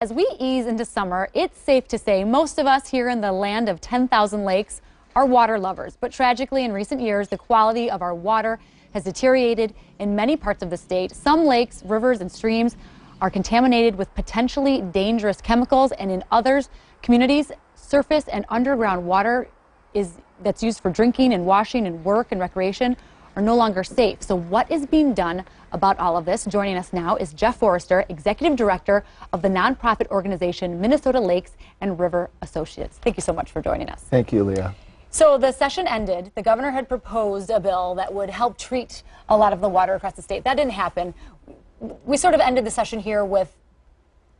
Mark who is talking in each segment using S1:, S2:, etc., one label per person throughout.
S1: As we ease into summer, it's safe to say most of us here in the land of 10,000 lakes are water lovers. But tragically, in recent years, the quality of our water has deteriorated in many parts of the state. Some lakes, rivers, and streams are contaminated with potentially dangerous chemicals, and in others, communities, surface and underground water that's used for drinking and washing and work and recreation are no longer safe. So what is being done about all of this? Joining us now is Jeff Forrester, Executive Director of the nonprofit organization Minnesota Lakes and River Associates. Thank you so much for joining us.
S2: Thank you, Leah.
S1: So the session ended. The governor had proposed a bill that would help treat a lot of the water across the state. That didn't happen. We sort of ended the session here with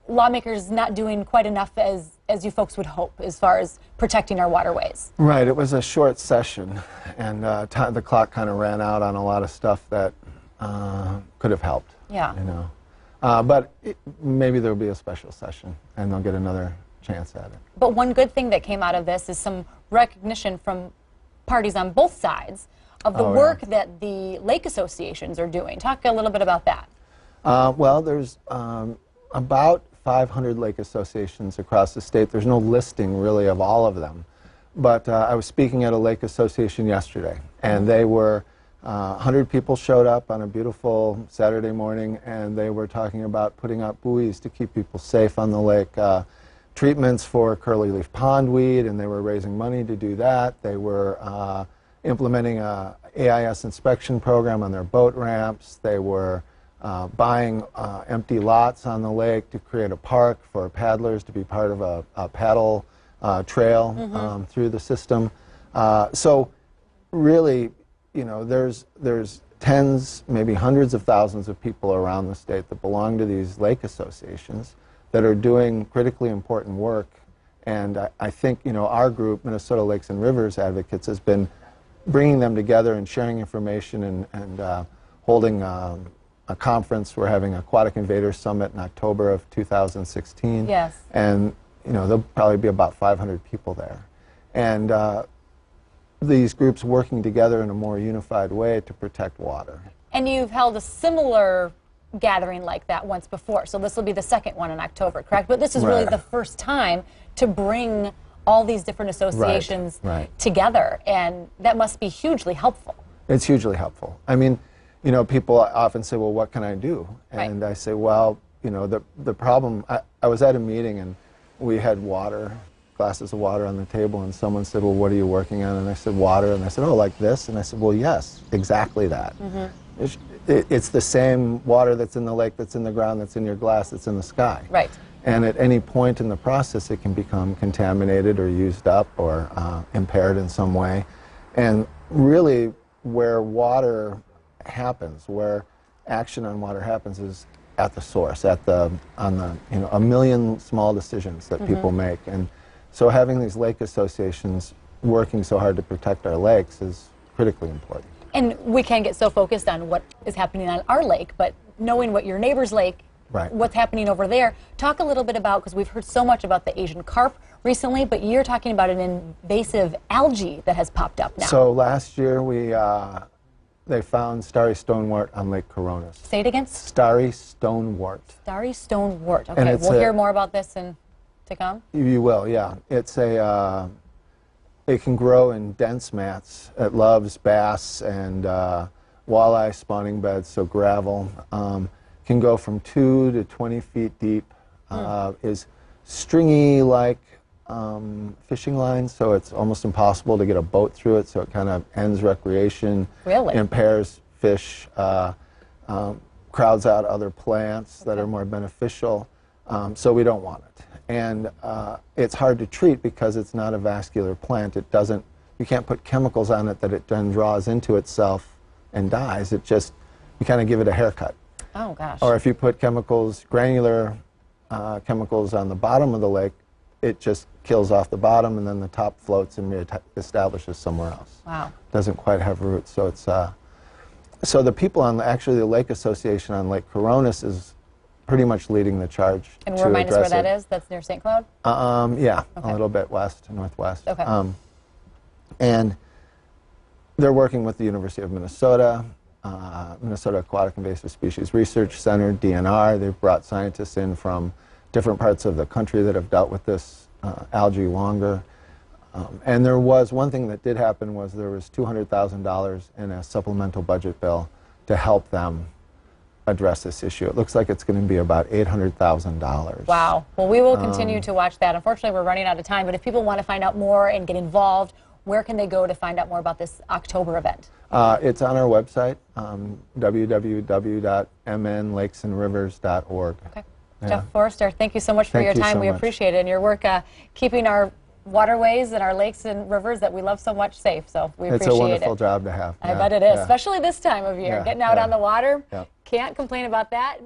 S1: lawmakers not doing quite enough as you folks would hope as far as protecting our waterways.
S2: Right, it was a short session, and the clock kind of ran out on a lot of stuff that could have helped.
S1: Yeah.
S2: You know, but maybe there'll be a special session, and they'll get another chance at it.
S1: But one good thing that came out of this is some recognition from parties on both sides of the work that the lake associations are doing. Talk a little bit about that.
S2: Well, there's about 500 lake associations across the state. There's no listing really of all of them. But I was speaking at a lake association yesterday, and they were 100 people showed up on a beautiful Saturday morning, and they were talking about putting out buoys to keep people safe on the lake, treatments for curly-leaf pondweed, and they were raising money to do that. They were implementing a AIS inspection program on their boat ramps. They were buying empty lots on the lake to create a park for paddlers to be part of a paddle trail through the system. So really, you know, there's tens, maybe hundreds of thousands of people around the state that belong to these lake associations that are doing critically important work. And I think, you know, our group, Minnesota Lakes and Rivers Advocates, has been bringing them together and sharing information and holding a conference. We're having Aquatic Invaders Summit in October of 2016.
S1: Yes.
S2: And, you know, there'll probably be about 500 people there. And these groups working together in a more unified way to protect water.
S1: And you've held a similar gathering like that once before, so this will be the second one in October, correct? But this is really the first time to bring all these different associations together, and that must be hugely helpful. It's
S2: hugely helpful. I mean, you know, people often say, well, what can I do? And I say, well, you know, the problem, I was at a meeting and we had glasses of water on the table, and someone said, well, what are you working on? And I said, water. And I said, oh, like this? And I said, well, yes, exactly that. It's the same water that's in the lake, that's in the ground, that's in your glass, that's in the sky.
S1: Right.
S2: And at any point in the process, it can become contaminated or used up or impaired in some way. And really, where water happens, where action on water happens, is at the source, on the you know, a million small decisions that people make. And so having these lake associations working so hard to protect our lakes is critically important.
S1: And we can get so focused on what is happening on our lake, but knowing what your neighbor's lake, what's happening over there. Talk a little bit about, because we've heard so much about the Asian carp recently, but you're talking about an invasive algae that has popped up now.
S2: So last year they found starry stonewort on Lake Coronis.
S1: Say it again?
S2: Starry stonewort.
S1: Starry stonewort. Okay, we'll hear more about this to come?
S2: You will, yeah. It's it can grow in dense mats. It loves bass and walleye spawning beds, so gravel. Can go from 2 to 20 feet deep. Is stringy like fishing lines, so it's almost impossible to get a boat through it, so it kind of ends recreation, impairs fish, crowds out other plants that are more beneficial, so we don't want it. And it's hard to treat because it's not a vascular plant. It doesn't, you can't put chemicals on it that it then draws into itself and dies. It just, you kind of give it a haircut.
S1: Oh, gosh.
S2: Or if you put chemicals, granular chemicals on the bottom of the lake, it just kills off the bottom, and then the top floats and reestablishes somewhere else.
S1: Wow.
S2: Doesn't quite have roots. So it's so the people on actually the Lake Association on Lake Coronis is pretty much leading the charge.
S1: And remind us where that is? That's near St. Cloud?
S2: Yeah, a little bit northwest.
S1: Okay.
S2: And they're working with the University of Minnesota, Minnesota Aquatic Invasive Species Research Center, DNR. They've brought scientists in from different parts of the country that have dealt with this algae longer. And there was one thing that did happen was there was $200,000 in a supplemental budget bill to help them address this issue. It looks like it's going to be about $800,000.
S1: Wow. Well, we will continue to watch that. Unfortunately, we're running out of time, but if people want to find out more and get involved, where can they go to find out more about this October event?
S2: It's on our website, www.mnlakesandrivers.org.
S1: Okay.
S2: Yeah.
S1: Jeff Forrester, thank you so much for
S2: Thank
S1: your
S2: you
S1: time.
S2: so
S1: We
S2: much.
S1: appreciate it, and your work keeping our waterways and our lakes and rivers that we love so much safe. So we
S2: It's
S1: appreciate
S2: a wonderful
S1: it.
S2: job to have.
S1: I bet it is, especially this time of year.
S2: Yeah,
S1: Getting out
S2: yeah.
S1: on the water,
S2: Yeah.
S1: can't complain about that.